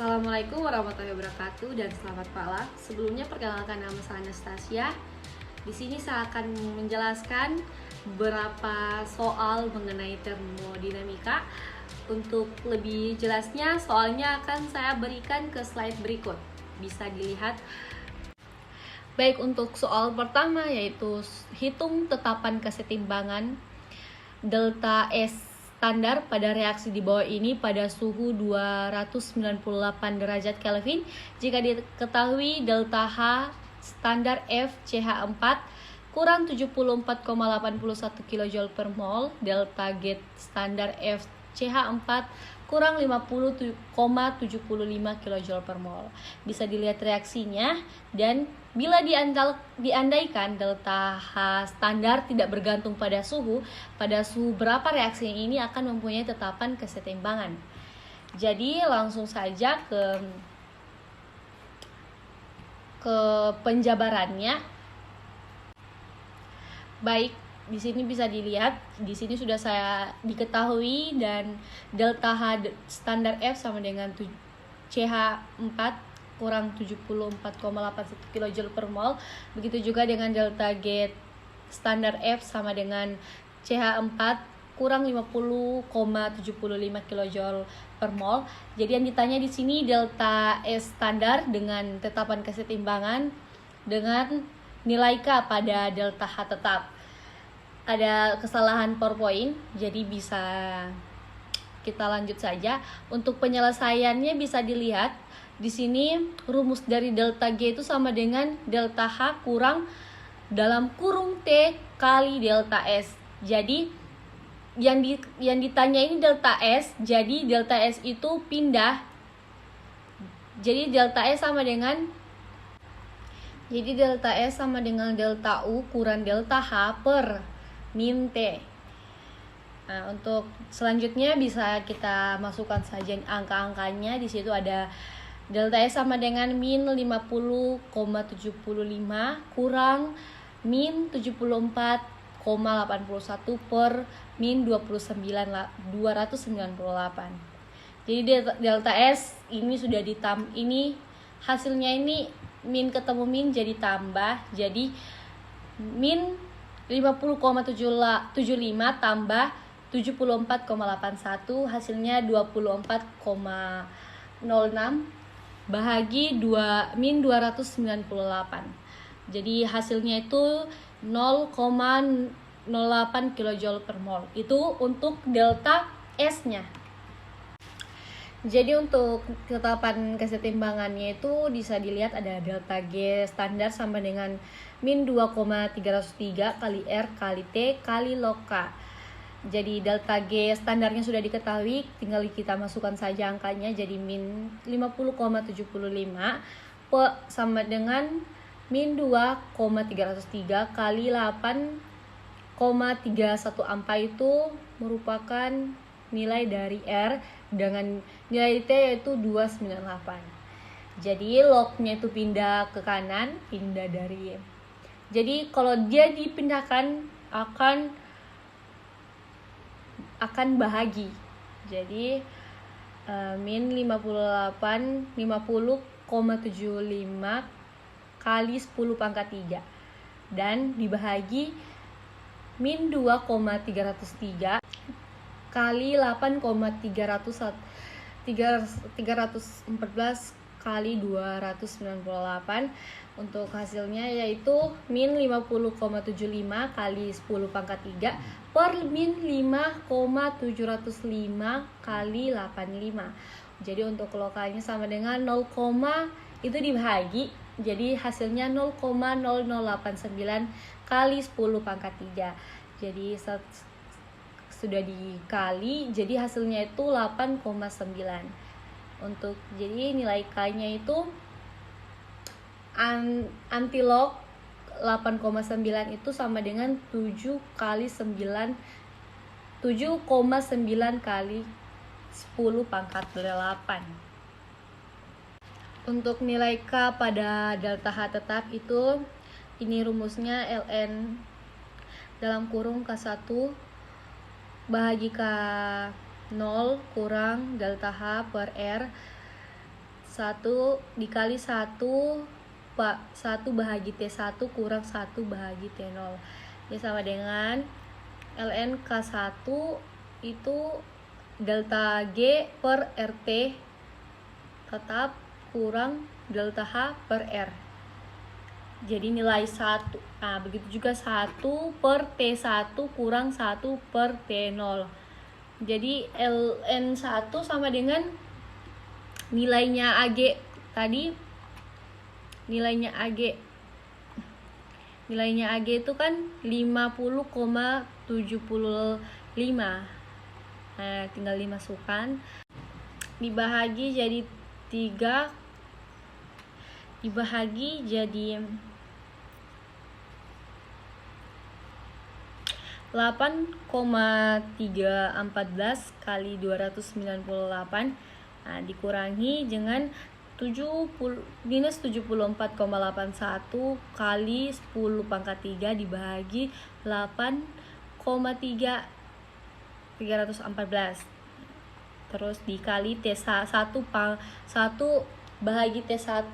Assalamualaikum warahmatullahi wabarakatuh dan selamat malam. Sebelumnya perkenalkan nama saya Anastasia. Di sini saya akan menjelaskan beberapa soal mengenai termodinamika. Untuk lebih jelasnya, soalnya akan saya berikan ke slide berikut. Bisa dilihat. Baik, untuk soal pertama yaitu hitung tetapan kesetimbangan delta S standar pada reaksi di bawah ini pada suhu 298 derajat Kelvin jika diketahui delta H standar FCH4 kurang 74,81 kJ per mol, delta G standar FCH4 kurang 50,75 kJ per mol. Bisa dilihat reaksinya, dan bila diandaikan delta H standar tidak bergantung pada suhu berapa reaksi ini akan mempunyai tetapan kesetimbangan. Jadi langsung saja ke penjabarannya. Baik, di sini bisa dilihat, di sini sudah saya diketahui dan delta H standar F sama dengan CH4 kurang 74,81 kJ per mol. Begitu juga dengan delta G standar F sama dengan CH4 kurang 50,75 kJ per mol. Jadi yang ditanya di sini delta S standar dengan tetapan kesetimbangan dengan nilai K pada delta H tetap. Ada kesalahan PowerPoint, jadi bisa kita lanjut saja. Untuk penyelesaiannya bisa dilihat di sini rumus dari delta G itu sama dengan delta H kurang dalam kurung T kali delta S. Jadi yang ditanya ini delta S, jadi delta S itu pindah. Jadi delta S sama dengan delta U kurang delta H per min T. Nah, untuk selanjutnya bisa kita masukkan saja angka-angkanya. Di situ ada delta S sama dengan min 50,75 kurang min 74,81 per min 298. Jadi delta S ini sudah ini hasilnya ini min ketemu min jadi tambah. Jadi min 50,75 tambah 74,81 hasilnya 24,06 bahagi min 298. Jadi hasilnya itu 0,08 kJ per mol. Itu untuk delta S-nya. Jadi untuk tetapan kesetimbangannya itu bisa dilihat ada delta G standar sama dengan min 2,303 kali R kali T kali log K. Jadi delta G standarnya sudah diketahui, tinggal kita masukkan saja angkanya. Jadi min 50,75 sama dengan min 2,303 kali 8,31 ampere, itu merupakan nilai dari R dengan nilai T yaitu 298. Jadi lognya itu pindah ke kanan, jadi kalau dia dipindahkan akan bahagi. Jadi min 50,75 kali 10 pangkat 3 dan dibahagi min 2,303 kali 8,314 kali 298. Untuk hasilnya yaitu min 50,75 kali 10 pangkat 3 per min 5,705 kali 85. Jadi untuk lokalnya sama dengan 0, itu dibahagi, jadi hasilnya 0,0089 kali 10 pangkat 3. Jadi sudah dikali, jadi hasilnya itu 8,9. Untuk jadi nilai K-nya itu antilog 8,9 itu sama dengan 7,9 kali 10 pangkat 8. Untuk nilai K pada delta H tetap itu, ini rumusnya ln dalam kurung K1 bahagi K0 kurang delta H per R 1 dikali 1 bahagi T1 kurang 1 bahagi T0. Ini sama dengan ln K1 itu delta G per RT tetap kurang delta H per R. Jadi nilai 1. Nah, begitu juga 1 per T1 kurang 1 per T0. Jadi ln1 sama dengan nilainya AG tadi. Nilainya AG itu kan 50,75. Nah, tinggal dimasukkan. Dibahagi jadi 3. Dibahagi jadi 8,314 kali 298. Nah, dikurangi dengan minus 74,81 kali 10 pangkat 3 dibagi 8,314. Terus dikali T1 bahagi T1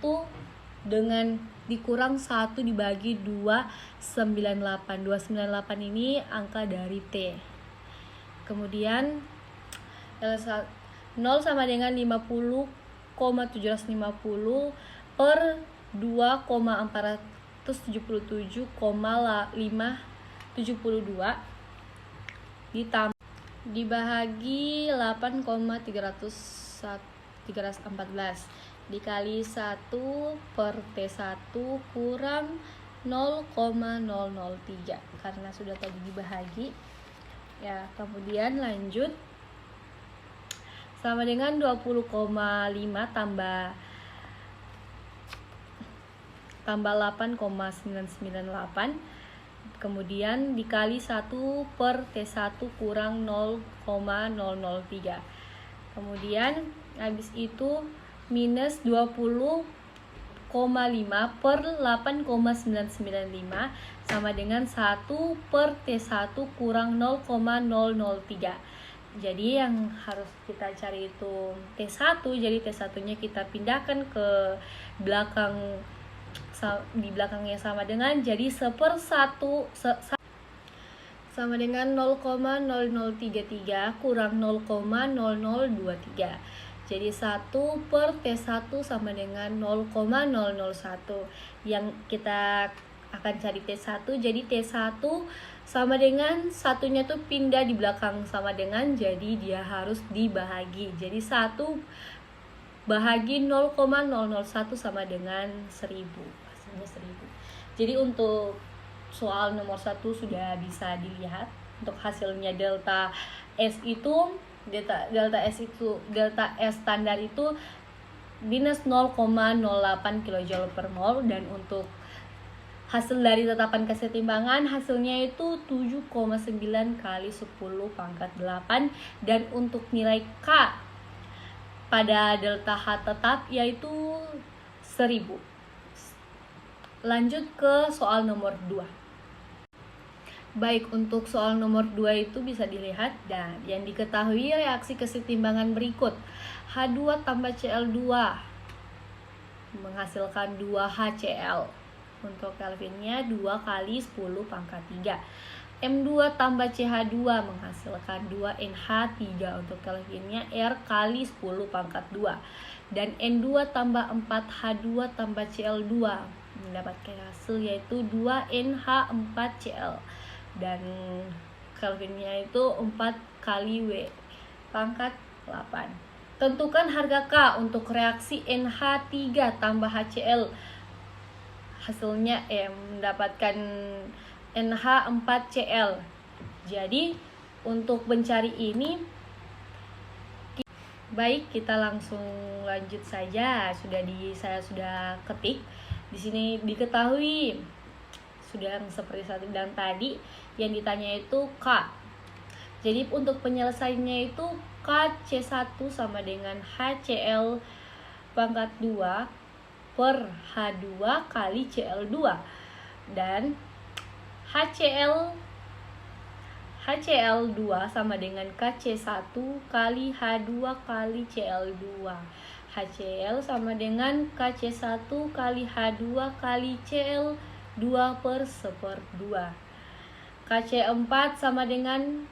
dengan dikurang 1 dibagi 298. 298 ini angka dari T. Kemudian 0 sama dengan 50,750 per 2,477,572 dibahagi 8,314 dikali 1 per T1 kurang 0,003 karena sudah tadi dibahagi ya. Kemudian lanjut sama dengan 20,5 tambah 8,998 kemudian dikali 1 per T1 kurang 0,003. Kemudian habis itu minus 20,5 per 8,995 sama dengan 1 per T1 kurang 0,003. Jadi yang harus kita cari itu T1. Jadi T1-nya kita pindahkan ke belakang, di belakangnya sama dengan jadi 1/1 sama dengan 0,0033 kurang 0,0023. Jadi 1 per T1 sama dengan 0,001. Yang kita akan cari T1. Jadi T1 sama dengan satunya tuh pindah di belakang sama dengan, jadi dia harus dibahagi. Jadi 1 bahagi 0,001 sama dengan 1000. Hasilnya 1000. Jadi untuk soal nomor 1 sudah bisa dilihat. Untuk hasilnya delta S standar itu minus 0,08 kJ per mol, dan untuk hasil dari tetapan kesetimbangan hasilnya itu 7,9 kali 10 pangkat 8, dan untuk nilai K pada delta H tetap yaitu 1000. Lanjut ke soal nomor 2. Baik, untuk soal nomor 2 itu bisa dilihat dan yang diketahui reaksi kesetimbangan berikut. H2 tambah Cl2 menghasilkan 2 HCl. Untuk Kelvinnya 2 kali 10 pangkat 3. M2 tambah CH2 menghasilkan 2 NH3. Untuk Kelvinnya R kali 10 pangkat 2. Dan N2 tambah 4 H2 tambah Cl2 mendapatkan hasil yaitu 2 NH4Cl. Dan Kelvinnya itu 4 kali W pangkat 8. Tentukan harga K untuk reaksi NH3 tambah HCl. Hasilnya mendapatkan NH4Cl. Jadi untuk mencari ini, baik, kita langsung lanjut saja. Saya sudah ketik. Di sini diketahui sudah seperti satu dan tadi yang ditanya itu K. Jadi untuk penyelesaiannya itu KC1 sama dengan HCl pangkat 2 per H2 kali Cl2, dan HCl2 sama dengan KC1 kali H2 kali Cl2. HCl sama dengan KC1 kali H2 kali Cl2 per 1/2. KC4 sama dengan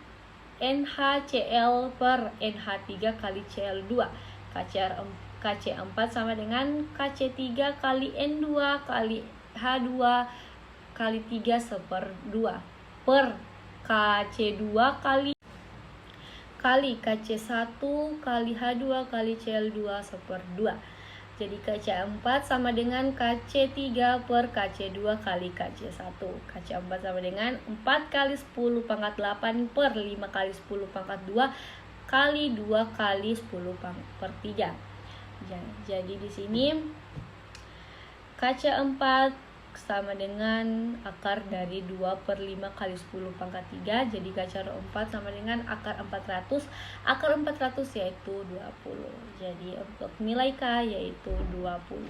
NaCl per NH3 kali Cl2. KC4 sama dengan KC3 kali N2 kali H2 kali 3 1/2 per KC2 kali KC1 kali H2 kali Cl2 1/2. Jadi KC4 sama dengan KC3 per KC2 kali KC1. KC4 sama dengan 4 kali 10 pangkat 8 per 5 kali 10 pangkat 2 kali 2 kali 10 per 3. Jadi di sini KC4 sama dengan akar dari 2 per 5 kali 10 pangkat 3. Jadi KC4 sama dengan akar 400. Akar 400 yaitu 20. Jadi untuk nilai K yaitu 20.